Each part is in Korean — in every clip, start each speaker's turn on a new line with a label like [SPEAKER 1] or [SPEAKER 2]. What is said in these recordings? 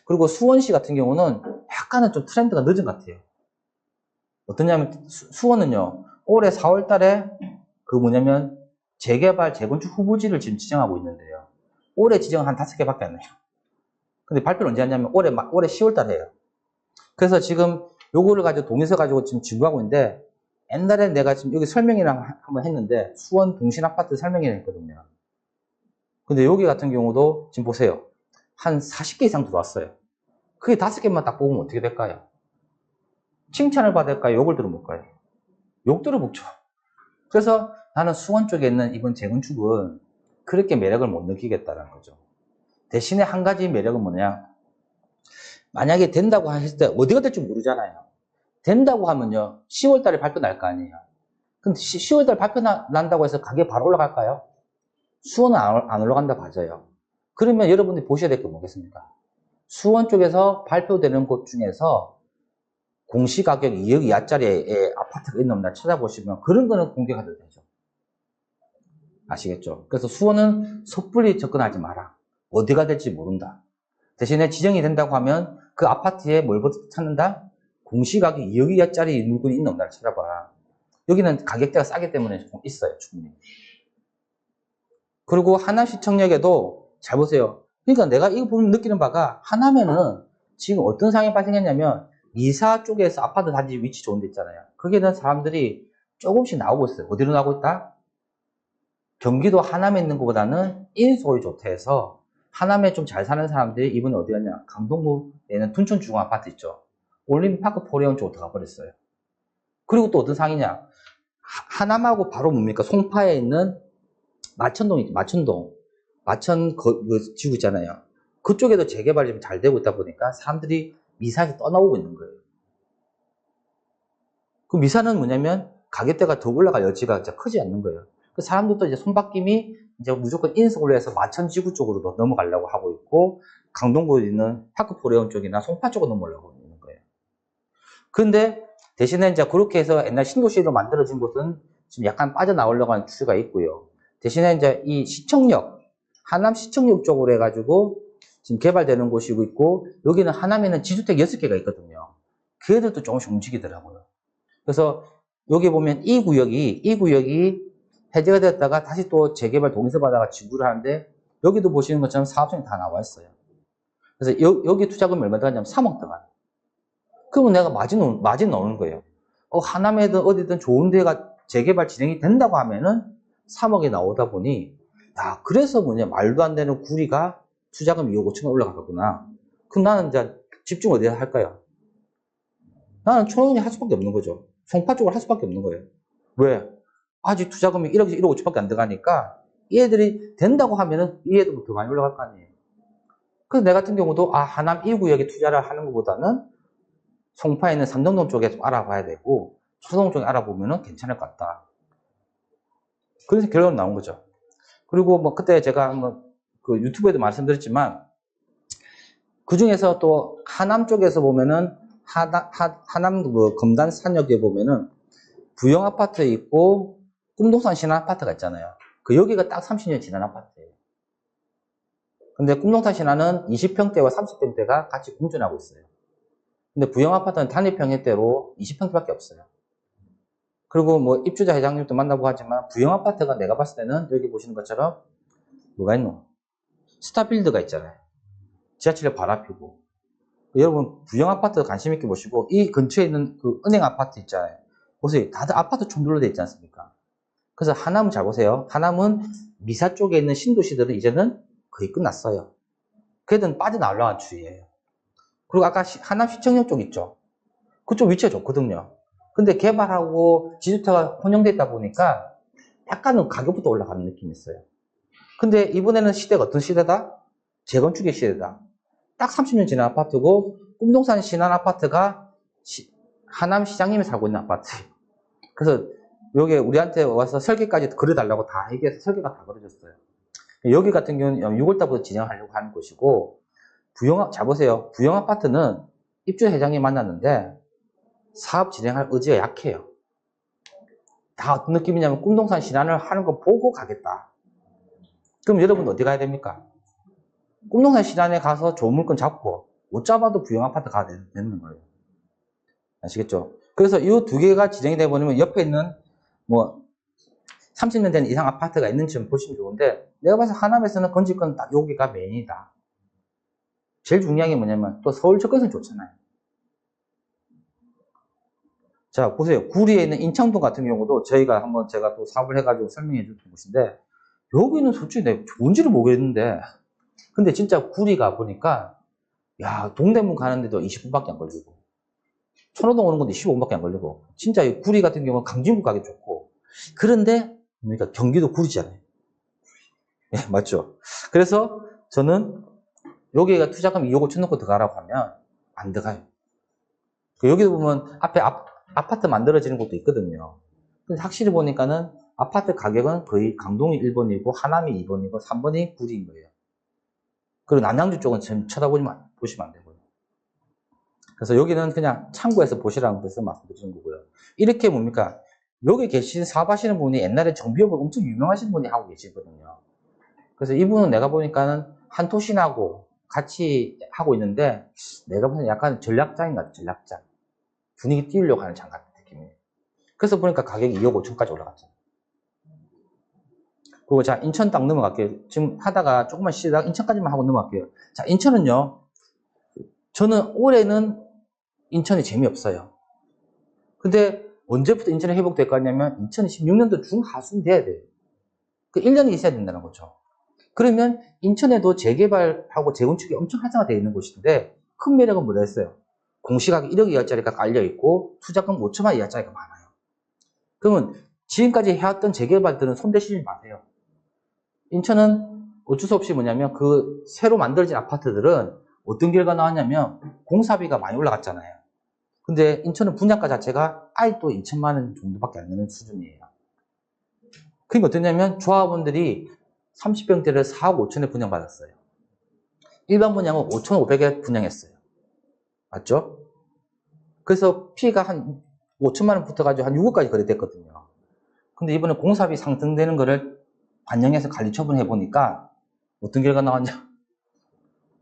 [SPEAKER 1] 그리고 수원시 같은 경우는 약간은 좀 트렌드가 늦은 것 같아요. 어떠냐면 수원은요, 올해 4월 달에 그 뭐냐면 재개발, 재건축 후보지를 지금 지정하고 있는데요. 올해 지정은 한 5개밖에 안 나요. 근데 발표를 언제 하냐면 올해 10월 달에 해요. 그래서 지금 요거를 가지고 동의서 가지고 지금 지구하고 있는데, 옛날에 내가 지금 여기 설명이랑 한번 했는데 수원 동신아파트 설명이랑 했거든요. 근데 여기 같은 경우도 지금 보세요. 한 40개 이상 들어왔어요. 그게 5개만 딱 뽑으면 어떻게 될까요? 칭찬을 받을까요? 욕을 들어볼까요? 욕 들어보죠. 그래서 나는 수원 쪽에 있는 이번 재건축은 그렇게 매력을 못 느끼겠다는 거죠. 대신에 한 가지 매력은 뭐냐? 만약에 된다고 하실 때 어디가 될지 모르잖아요. 된다고 하면요, 10월 달에 발표 날 거 아니에요. 근데 10월 달 발표 난다고 해서 가격 바로 올라갈까요? 수원은 안 올라간다 봐져요. 그러면 여러분들이 보셔야 될 게 뭐겠습니까? 수원 쪽에서 발표되는 곳 중에서 공시가격 2억 이하짜리의 아파트가 있는 날 찾아보시면 그런 거는 공개가 되죠. 아시겠죠? 그래서 수원은 섣불리 접근하지 마라. 어디가 될지 모른다. 대신에 지정이 된다고 하면 그 아파트에 뭘 찾는다? 공시가격 2억 이하짜리 물건이 있는 날 찾아봐. 여기는 가격대가 싸기 때문에 있어요, 충분히. 그리고 하남시청역에도 잘 보세요. 그러니까 내가 이거 보면 느끼는 바가 하남에는 지금 어떤 상황이 발생했냐면 미사 쪽에서 아파트 단지 위치 좋은 데 있잖아요. 거기는 사람들이 조금씩 나오고 있어요. 어디로 나오고 있다? 경기도 하남에 있는 것보다는 인서울이 좋다 해서 하남에 좀 잘 사는 사람들이 이번에 어디 갔냐? 강동구에는 둔촌중앙 아파트 있죠. 올림픽파크 포레온 쪽으로 들어가 버렸어요. 그리고 또 어떤 상황이냐? 하남하고 바로 뭡니까? 송파에 있는 마천동 있죠. 마천 그 지구 있잖아요. 그쪽에도 재개발이 좀 잘 되고 있다 보니까 사람들이 미사에서 떠나오고 있는 거예요. 그 미사는 뭐냐면 가격대가 더 올라갈 여지가 진짜 크지 않는 거예요. 그 사람들도 이제 손바뀜이 이제 무조건 인서울로 해서 마천 지구 쪽으로 넘어가려고 하고 있고, 강동구에 있는 파크포레온 쪽이나 송파 쪽으로 넘어가려고 있는 거예요. 그런데 대신에 이제 그렇게 해서 옛날 신도시로 만들어진 곳은 지금 약간 빠져나오려고 하는 추세가 있고요. 대신에 이제 이 시청역, 하남 시청역 쪽으로 해가지고 지금 개발되는 곳이고 있고, 여기는 하남에는 지주택 6개가 있거든요. 그 애들도 조금씩 움직이더라고요. 그래서 여기 보면 이 구역이 해제가 됐다가 다시 또 재개발 동의서 받아가 지구를 하는데, 여기도 보시는 것처럼 사업성이 다 나와 있어요. 그래서 여기 투자금이 얼마 들어가냐면 3억 들어가요. 그러면 내가 마진 넣는 거예요. 하남에든 어디든 좋은 데가 재개발 진행이 된다고 하면은 3억이 나오다 보니, 야, 그래서 뭐냐, 말도 안 되는 구리가 투자금 2억 5천원 올라가겠구나. 그럼 나는 이제 집중 어디에 할까요? 나는 초롱이 할 수밖에 없는 거죠. 송파 쪽을 할 수밖에 없는 거예요. 왜? 아직 투자금이 1억 5천밖에 안 들어가니까 얘들이 된다고 하면은 얘도 더 많이 올라갈 거 아니에요. 그래서 내 같은 경우도 하남 1구역에 투자를 하는 것보다는 송파에 있는 삼성동 쪽에 좀 알아봐야 되고 초동 쪽에 알아보면은 괜찮을 것 같다. 그래서 결론은 나온 거죠. 그리고 뭐 그때 제가 한번 그 유튜브에도 말씀드렸지만, 그 중에서 또 하남 쪽에서 보면은 하남 그 검단 산역에 보면은 부영 아파트에 있고 꿈동산 신한 아파트가 있잖아요. 그 여기가 딱 30년 지난 아파트예요. 근데 꿈동산 신한은 20평대와 30평대가 같이 공존하고 있어요. 근데 부영 아파트는 단위평형대로 20평대밖에 없어요. 그리고 뭐 입주자 회장님도 만나보고 하지만 부영 아파트가 내가 봤을 때는 여기 보시는 것처럼 뭐가 있노? 스타필드가 있잖아요. 지하철에 바로 앞이고. 여러분 부영 아파트 관심 있게 보시고 이 근처에 있는 그 은행 아파트 있잖아요. 보세요. 다들 아파트 촌들로 돼 있지 않습니까? 그래서 하남은 잘 보세요. 하남은 미사 쪽에 있는 신도시들은 이제는 거의 끝났어요. 그애들은 빠져나오려는 추이예요. 그리고 아까 하남 시청역 쪽 있죠. 그쪽 위치가 좋거든요. 근데 개발하고 지주택가 혼용돼 있다 보니까 약간은 가격부터 올라가는 느낌이 있어요. 근데 이번에는 시대가 어떤 시대다? 재건축의 시대다. 딱 30년 지난 아파트고 꿈동산 신한 아파트가 하남 시장님이 살고 있는 아파트예요. 그래서 여기 우리한테 와서 설계까지 그려달라고 다 얘기해서 설계가 다 그려졌어요. 여기 같은 경우는 6월달부터 진행하려고 하는 곳이고, 잘 보세요. 부영 아파트는 입주 회장님 만났는데 사업 진행할 의지가 약해요. 다 어떤 느낌이냐면 꿈동산 신안을 하는 거 보고 가겠다. 그럼 여러분 어디 가야 됩니까? 꿈동산 신안에 가서 좋은 물건 잡고 못 잡아도 부영 아파트가 되는 거예요. 아시겠죠? 그래서 이 두 개가 지정이 되어 버리면 옆에 있는 뭐 30년 된 이상 아파트가 있는지 좀 보시면 좋은데, 내가 봐서 하남에서는 건질 건 딱 여기가 메인이다. 제일 중요한 게 뭐냐면 또 서울 접근성이 좋잖아요. 자, 보세요. 구리에 있는 인창동 같은 경우도 제가 또 사업을 해가지고 설명해 줬던 곳인데, 여기는 솔직히 내가 좋은지를 모르겠는데, 근데 진짜 구리 가보니까, 야, 동대문 가는데도 20분밖에 안 걸리고, 천호동 오는 건데 15분밖에 안 걸리고, 진짜 이 구리 같은 경우는 강진구 가기 좋고, 그런데, 그러니까 경기도 구리잖아요. 예, 맞죠? 그래서 저는 여기가 투자금 2억 5천 넣고 들어가라고 하면 안 들어가요. 여기 보면 앞에 아파트 만들어지는 곳도 있거든요. 근데 확실히 보니까는 아파트 가격은 거의 강동이 1번이고 하남이 2번이고 3번이 구리인 거예요. 그리고 남양주 쪽은 지금 보시면 안 되고요. 그래서 여기는 그냥 참고해서 보시라는 것을 말씀드리는 거고요. 이렇게 뭡니까? 여기 계신 사업하시는 분이 옛날에 정비업을 엄청 유명하신 분이 하고 계시거든요. 그래서 이분은 내가 보니까는 한토신하고 같이 하고 있는데, 내가 보기엔 약간 전략장인 것 같아요. 전략장. 분위기 띄우려고 하는 장 같은 느낌이에요. 그래서 보니까 가격이 2억 5천까지 올라갔죠. 그리고 자, 인천 딱 넘어갈게요. 지금 하다가 조금만 쉬다가 인천까지만 하고 넘어갈게요. 자, 인천은요, 저는 올해는 인천이 재미없어요. 근데 언제부터 인천이 회복될 거냐면 2016년도 중하순 돼야 돼요. 그 1년이 있어야 된다는 거죠. 그러면 인천에도 재개발하고 재건축이 엄청 활성화되어 있는 곳인데, 큰 매력은 뭐라 했어요? 공시가격 1억 이하짜리가 깔려있고 투자금 5천만 이하짜리가 많아요. 그러면 지금까지 해왔던 재개발들은 손대시지 마세요. 인천은 어쩔 수 없이 뭐냐면 그 새로 만들어진 아파트들은 어떤 결과 나왔냐면 공사비가 많이 올라갔잖아요. 근데 인천은 분양가 자체가 아직도 2천만 원 정도밖에 안 되는 수준이에요. 그러니까 어떠냐면 조합원들이 30평대를 4억 5천에 분양받았어요. 일반 분양은 5,500에 분양했어요. 맞죠? 그래서 피해가 한 5천만 원 붙어가지고 한 6억까지 거래됐거든요. 근데 이번에 공사비 상승되는 거를 반영해서 관리 처분해보니까 어떤 결과가 나왔냐?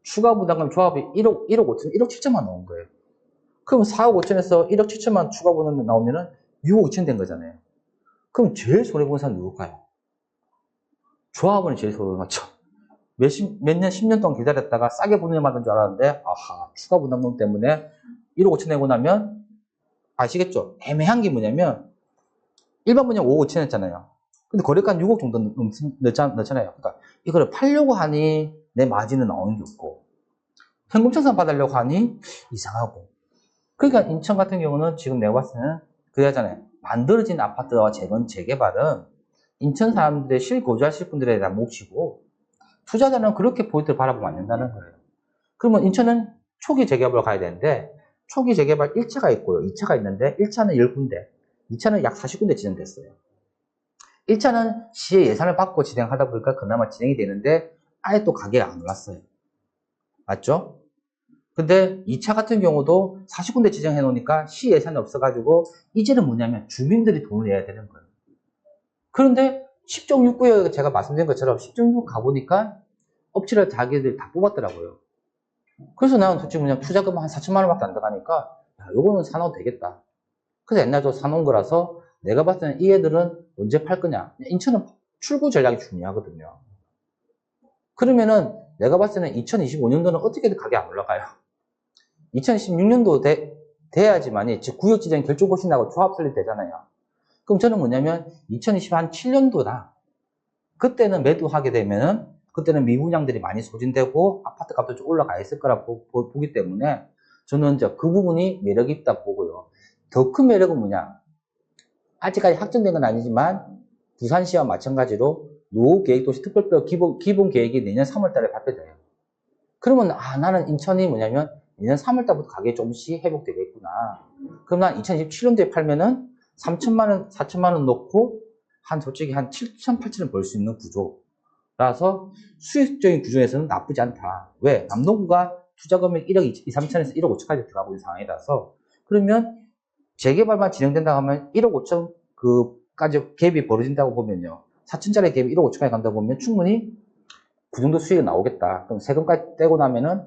[SPEAKER 1] 추가 부담금 조합이 1억 5천, 1억 7천만 나온 거예요. 그럼 4억 5천에서 1억 7천만 추가 부담금 나오면은 6억 5천 된 거잖아요. 그럼 제일 손해본 사람이 누굴까요? 조합원이 제일 손해봤죠. 몇 년, 10년 동안 기다렸다가 싸게 분양받은 줄 알았는데, 아하, 추가 부담금 때문에 1억 5천 내고 나면, 아시겠죠? 애매한 게 뭐냐면, 일반 분양 5억 5천 했잖아요. 근데 거래가는 6억 정도 넣잖아요. 그러니까 이거를 팔려고 하니 내 마진은 나오는 게 없고, 현금 청산 받으려고 하니 이상하고. 그러니까 인천 같은 경우는 지금 내가 봤을 때는 그러잖아요. 만들어진 아파트와 재개발은 인천 사람들의 실거주하실 분들에 대한 몫이고, 투자자는 그렇게 포인트를 바라보면 안 된다는 거예요. 그러면 인천은 초기 재개발로 가야 되는데, 초기 재개발 1차가 있고요. 2차가 있는데, 1차는 10군데, 2차는 약 40군데 진행됐어요. 1차는 시의 예산을 받고 진행하다 보니까 그나마 진행이 되는데, 아예 또 가격이 안 올랐어요. 맞죠? 근데 2차 같은 경우도 40군데 지정해 놓으니까 시 예산이 없어가지고, 이제는 뭐냐면 주민들이 돈을 내야 되는 거예요. 그런데 10.6구역 제가 말씀드린 것처럼 10.6 가보니까 업체를 자기들 다 뽑았더라고요. 그래서 나는 솔직히 그냥 투자금 한 4천만 원밖에 안 들어가니까, 야, 요거는 사놓으면 되겠다. 그래서 옛날에 저 사놓은 거라서 내가 봤을 때는 이 애들은 언제 팔 거냐. 인천은 출구 전략이 중요하거든요. 그러면은 내가 봤을 때는 2025년도는 어떻게든 가격이 안 올라가요. 2016년도 돼야지만이 즉 구역 지정 결정 보신다고 조합 설립되잖아요. 그럼 저는 뭐냐면 2027년도다. 그때는 매도하게 되면은 그때는 미분양들이 많이 소진되고 아파트 값도 좀 올라가 있을 거라 보기 때문에 저는 이제 그 부분이 매력이 있다 보고요. 더 큰 매력은 뭐냐? 아직까지 확정된 건 아니지만 부산시와 마찬가지로 노후계획도시 특별법 기본 계획이 내년 3월 달에 발표돼요. 그러면 나는 인천이 뭐냐면 내년 3월 달부터 가격이 조금씩 회복되겠구나. 그럼 난 2027년도에 팔면은 3천만 원, 4천만 원 넣고 솔직히 한 7천, 8천을 벌 수 있는 구조라서 수익적인 구조에서는 나쁘지 않다. 왜? 남동구가 투자금액 1억 2, 3천에서 1억 5천까지 들어가고 있는 상황이라서, 그러면 재개발만 진행된다고 하면 1억 5천 까지 갭이 벌어진다고 보면요. 4천짜리 갭이 1억 5천까지 간다고 보면 충분히 그 정도 수익이 나오겠다. 그럼 세금까지 떼고 나면은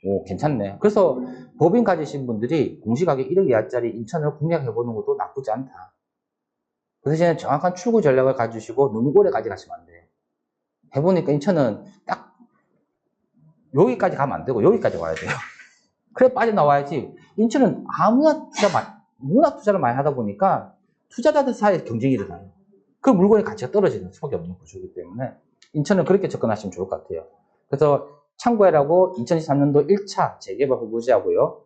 [SPEAKER 1] 오, 괜찮네. 그래서 법인 가지신 분들이 공시가격 1억 이하짜리 인천을 공략해보는 것도 나쁘지 않다. 그 대신에 정확한 출구 전략을 가지시고 너무 오래까지 가시면 안 돼요. 해보니까 인천은 딱 여기까지 가면 안 되고 여기까지 와야 돼요. 그래 빠져나와야지. 인천은 아무나 투자를 많이 하다 보니까 투자자들 사이에 경쟁이 일어나요. 그 물건의 가치가 떨어지는 수밖에 없는 구조이기 때문에 인천은 그렇게 접근하시면 좋을 것 같아요. 그래서 참고해라고 2023년도 1차 재개발 후보지하고요.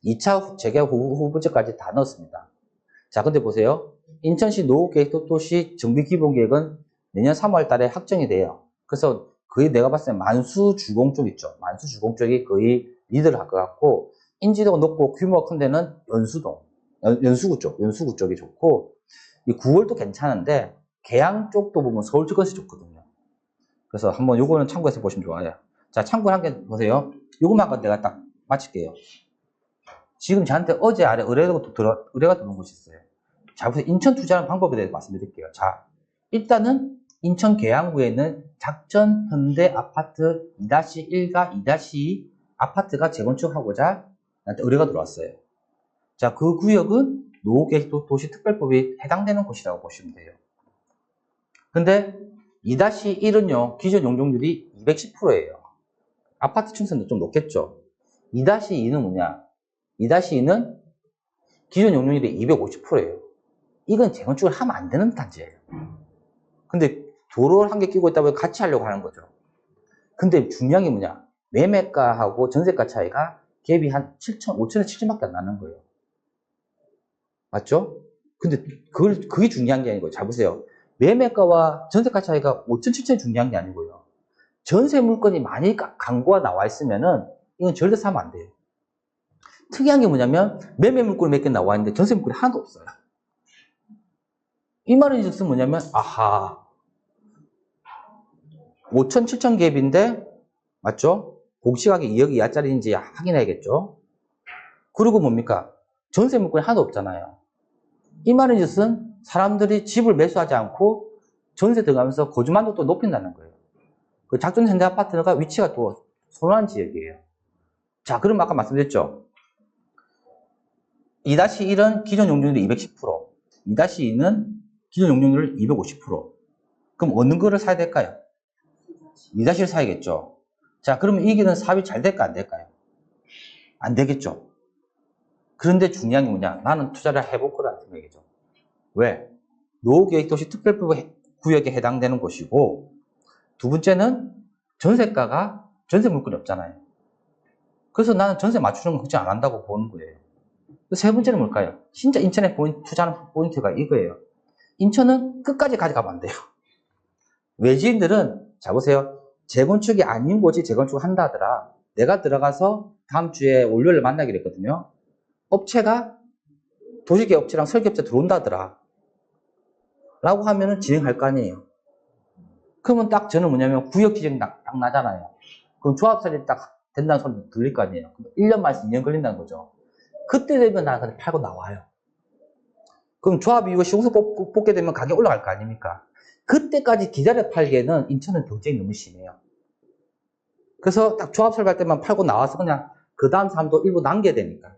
[SPEAKER 1] 2차 재개발 후보지까지 다 넣었습니다. 자, 근데 보세요. 인천시 노후계획도시 정비기본계획은 내년 3월 달에 확정이 돼요. 그래서 거의 내가 봤을 때 만수주공 쪽 있죠. 만수주공 쪽이 거의 리드를 할 것 같고, 인지도가 높고 규모가 큰 데는 연수구 쪽이 좋고, 이 9월도 괜찮은데, 계양 쪽도 보면 서울특건시 좋거든요. 그래서 한번 요거는 참고해서 보시면 좋아요. 자, 참고를 한 개 보세요. 요것만 내가 딱 마칠게요. 지금 저한테 어제 아래 의뢰가 들어온 곳이 있어요. 자, 그래서 인천 투자하는 방법에 대해서 말씀드릴게요. 자, 일단은 인천 계양구에 있는 작전 현대 아파트 2-1과 2-2 아파트가 재건축하고자 나한테 의뢰가 들어왔어요. 자, 그 구역은 노후계획도시특별법에 해당되는 곳이라고 보시면 돼요. 근데 2-1은요, 기존 용적률이 210%예요. 아파트 층수는 좀 높겠죠. 2-2는 뭐냐? 2-2는 기존 용적률이 250%예요. 이건 재건축을 하면 안 되는 단지예요. 근데 도로를 한 개 끼고 있다 보니 같이 하려고 하는 거죠. 근데 중요한 게 뭐냐? 매매가하고 전세가 차이가 갭이 한 7천, 5천에서 7천밖에 안 나는 거예요. 맞죠? 근데 그게 중요한 게 아니고요. 잘 보세요. 매매가와 전세가 차이가 5천, 7천이 중요한 게 아니고요. 전세 물건이 많이 광고가 나와 있으면은 이건 절대 사면 안 돼요. 특이한 게 뭐냐면 매매 물건이 몇 개 나와 있는데 전세 물건이 하나도 없어요. 이 말은 즉슨 뭐냐면 아하 5천, 7천 갭인데 맞죠? 공시가격이 2억 이하짜리인지 확인해야겠죠? 그리고 뭡니까? 전세 물건이 하나도 없잖아요. 이 말은 즉슨 사람들이 집을 매수하지 않고 전세 들어가면서 거주만족도 높인다는 거예요. 그 작전 현대 아파트가 위치가 또 선호한 지역이에요. 자, 그럼 아까 말씀드렸죠? 2-1은 기존 용적률이 210%, 2-2는 기존 용적률을 250%. 그럼 어느 거를 사야 될까요? 2-1을 사야겠죠. 자, 그러면 이 길은 사업이 잘 될까 안 될까요? 안 되겠죠. 그런데 중요한 게 뭐냐? 나는 투자를 해볼 거라는 생각이죠. 왜? 노후계획도시 특별법 구역에 해당되는 곳이고, 두 번째는 전세가가 전세 물건이 없잖아요. 그래서 나는 전세 맞추는 거 걱정 안 한다고 보는 거예요. 세 번째는 뭘까요? 진짜 인천에 투자하는 포인트가 이거예요. 인천은 끝까지 가져가면 안 돼요. 외지인들은 자 보세요. 재건축이 아닌 곳이 재건축을 한다 하더라. 내가 들어가서 다음 주에 월요일에 만나기로 했거든요. 업체가 도시계획 업체랑 설계업체 들어온다 하더라. 라고 하면은 진행할 거 아니에요. 그러면 딱 저는 뭐냐면 구역 지정 딱 나잖아요. 그럼 조합설이 딱 된다는 소리 들릴 거 아니에요. 1년 만에서 2년 걸린다는 거죠. 그때 되면 나는 그냥 팔고 나와요. 그럼 조합 이후에 시공서 뽑게 되면 가격이 올라갈 거 아닙니까? 그때까지 기다려 팔기에는 인천은 경쟁이 너무 심해요. 그래서 딱 조합 설계할 때만 팔고 나와서 그냥 그 다음 사람도 일부 남겨야 되니까.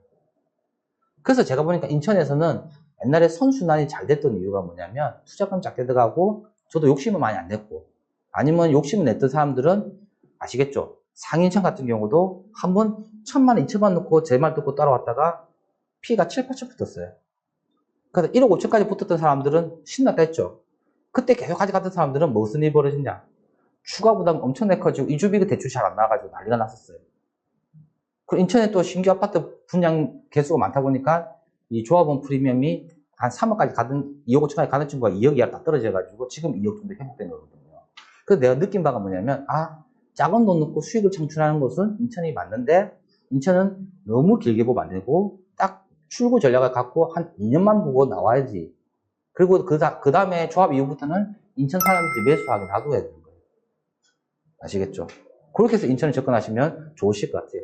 [SPEAKER 1] 그래서 제가 보니까 인천에서는 옛날에 선순환이 잘 됐던 이유가 뭐냐면 투자금 작게 들어가고 저도 욕심은 많이 안 냈고 아니면 욕심을 냈던 사람들은 아시겠죠? 상인천 같은 경우도 한번 1,000만 원, 2천만 원 넣고 제 말 듣고 따라왔다가 피가 7, 8천 붙었어요. 그래서 1억 5천까지 붙었던 사람들은 신났다 했죠. 그때 계속 가져갔던 사람들은 무슨 일이 벌어졌냐? 추가 부담 엄청나게 커지고 이주비가 대출 잘 안 나와가지고 난리가 났었어요. 그 인천에 또 신규 아파트 분양 개수가 많다 보니까 이 조합원 프리미엄이 한 3억까지 가든 2억 5천까지 가는 친구가 2억 이하로 다 떨어져가지고 지금 2억 정도 회복된 거거든요. 그래서 내가 느낀 바가 뭐냐면 작은 돈 넣고 수익을 창출하는 것은 인천이 맞는데 인천은 너무 길게 보면 안 되고 딱 출구 전략을 갖고 한 2년만 보고 나와야지. 그리고 그 다음에 조합 이후부터는 인천 사람들이 매수하게 놔둬야 되는 거예요. 아시겠죠? 그렇게 해서 인천에 접근하시면 좋으실 것 같아요.